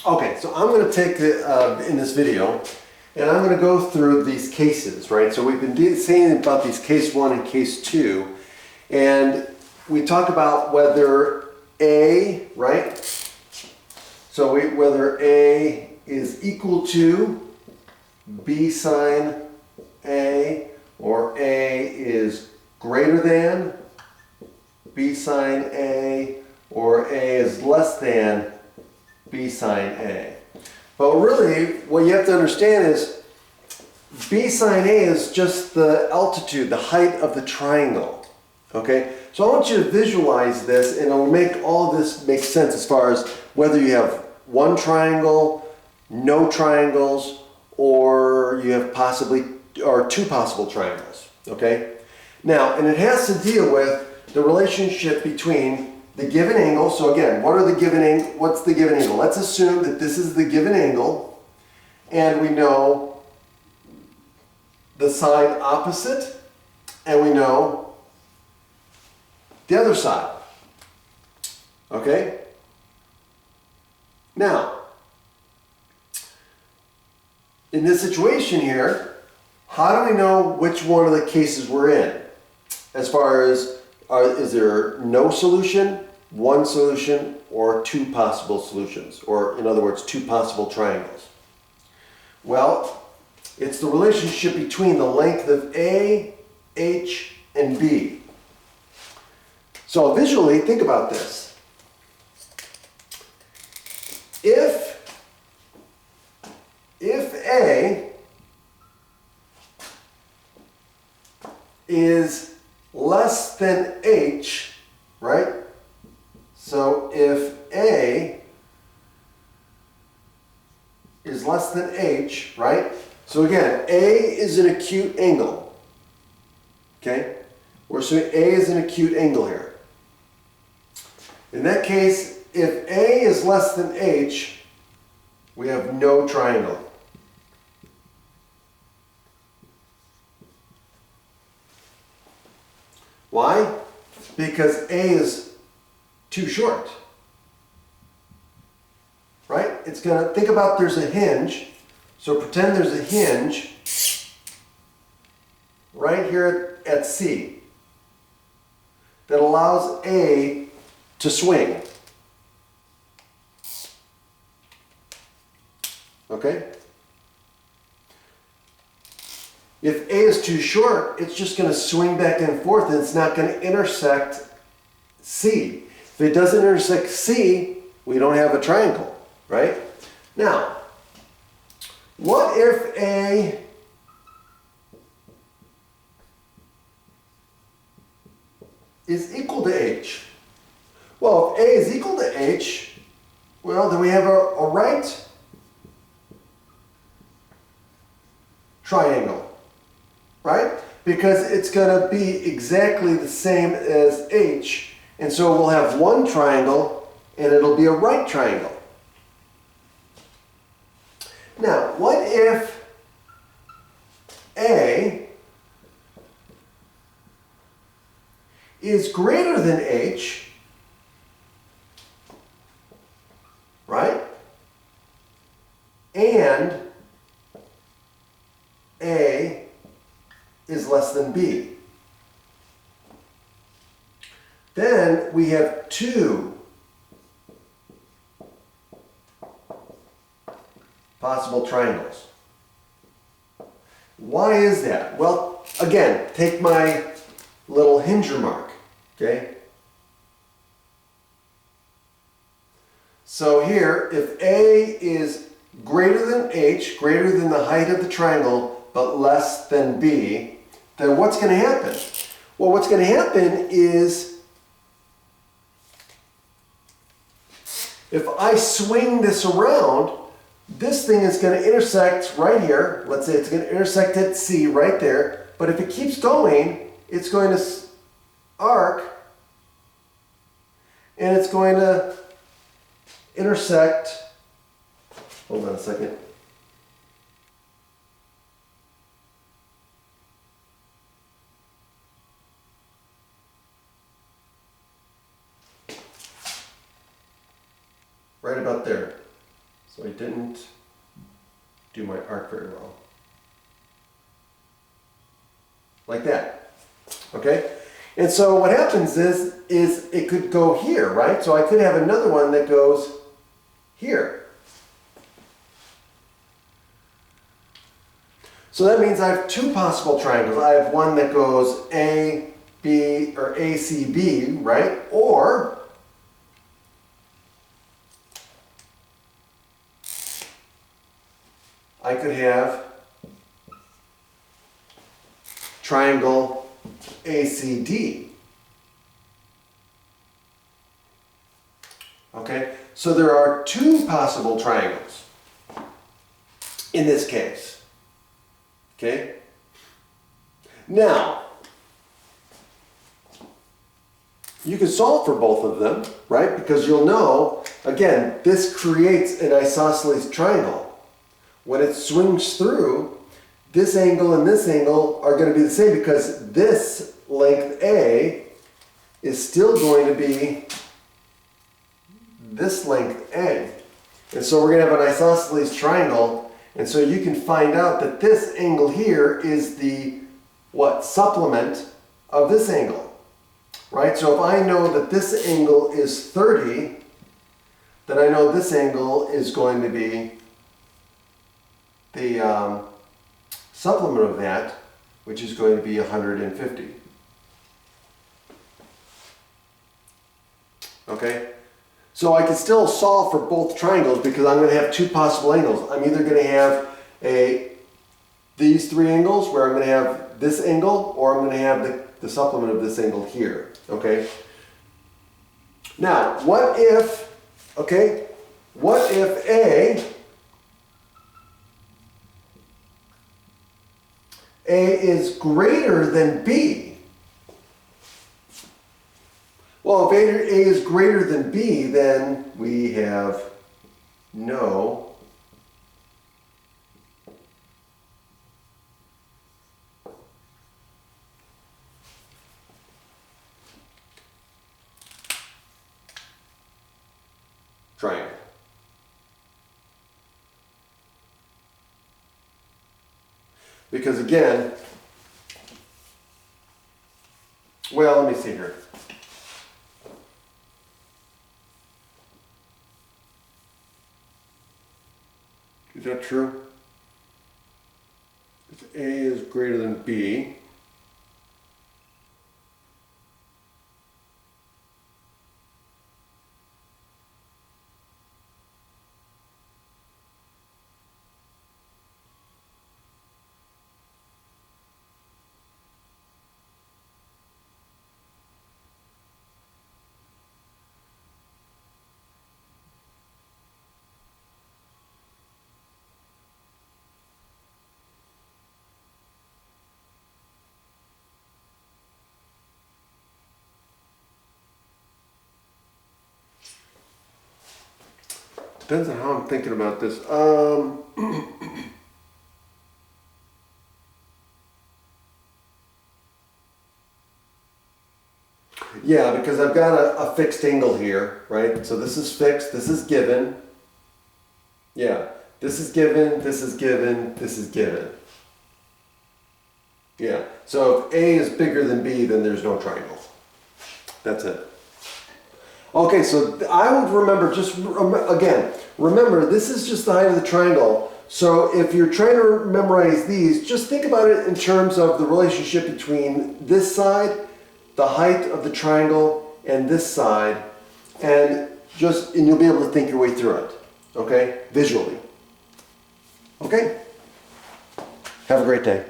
Okay, so I'm going to take in this video, and I'm going to go through these cases, right? So we've been saying about these case 1 and case 2, and we talk about whether A, right? So whether A is equal to B sine A, or A is greater than B sine A, or A is less than B sine A. But really, what you have to understand is B sine A is just the altitude, the height of the triangle. Okay? So I want you to visualize this, and it'll make all of this make sense as far as whether you have one triangle, no triangles, or you have two possible triangles. Okay? Now, and it has to deal with the relationship between the given angle. So again, what's the given angle? Let's assume that this is the given angle, and we know the side opposite, and we know the other side. Okay? Now, in this situation here, how do we know which one of the cases we're in? As far as, is there no solution, one solution, or two possible solutions? Or in other words, two possible triangles? Well, it's the relationship between the length of A, H, and B. So visually, think about this. If A is less than H, right? So if A is less than H, right? So again, A is an acute angle. Okay? We're assuming A is an acute angle here. In that case, if A is less than H, we have no triangle. Why? Because A is too short. Right? It's going to, think about there's a hinge. So pretend there's a hinge right here at C that allows A to swing. Okay? If A is too short, it's just going to swing back and forth, and it's not going to intersect C. If it doesn't intersect C, we don't have a triangle, right? Now, what if A is equal to H? Well, if A is equal to H, well, then we have a right triangle. Right? Because it's going to be exactly the same as H, and so we'll have one triangle, and it'll be a right triangle. Now, what if A is greater than H, right? And A is less than B. Then we have two possible triangles. Why is that? Well, again, take my little hinger mark, okay? So here, if A is greater than H, greater than the height of the triangle, but less than B, then what's going to happen? Well, what's going to happen is if I swing this around, this thing is going to intersect right here. Let's say it's going to intersect at C right there. But if it keeps going, it's going to arc, and it's going to intersect, hold on a second. Right about there. So I didn't do my arc very well. Like that. Okay? And so what happens is it could go here, right? So I could have another one that goes here. So that means I have two possible triangles. I have one that goes A, B, or ACB, right? Or I could have triangle ACD. Okay, so there are two possible triangles in this case. Okay, now you can solve for both of them, right? Because you'll know, again, this creates an isosceles triangle. When it swings through, this angle and this angle are going to be the same because this length A is still going to be this length A. And so we're going to have an isosceles triangle, and so you can find out that this angle here is the, what, supplement of this angle, right? So if I know that this angle is 30, then I know this angle is going to be the supplement of that, which is going to be 150. Okay? So I can still solve for both triangles because I'm going to have two possible angles. I'm either going to have these three angles where I'm going to have this angle, or I'm going to have the supplement of this angle here. Okay? Now, what if A is greater than B? Well, if A is greater than B, then we have no triangle. Because again, well, let me see here. Is that true? If A is greater than B, depends on how I'm thinking about this. Yeah, because I've got a fixed angle here, right? So this is fixed, this is given. Yeah, this is given, this is given, this is given. Yeah, so if A is bigger than B, then there's no triangle. That's it. Okay, so I would remember, again, remember this is just the height of the triangle. So if you're trying to memorize these, just think about it in terms of the relationship between this side, the height of the triangle, and this side, and you'll be able to think your way through it, okay, visually. Okay? Have a great day.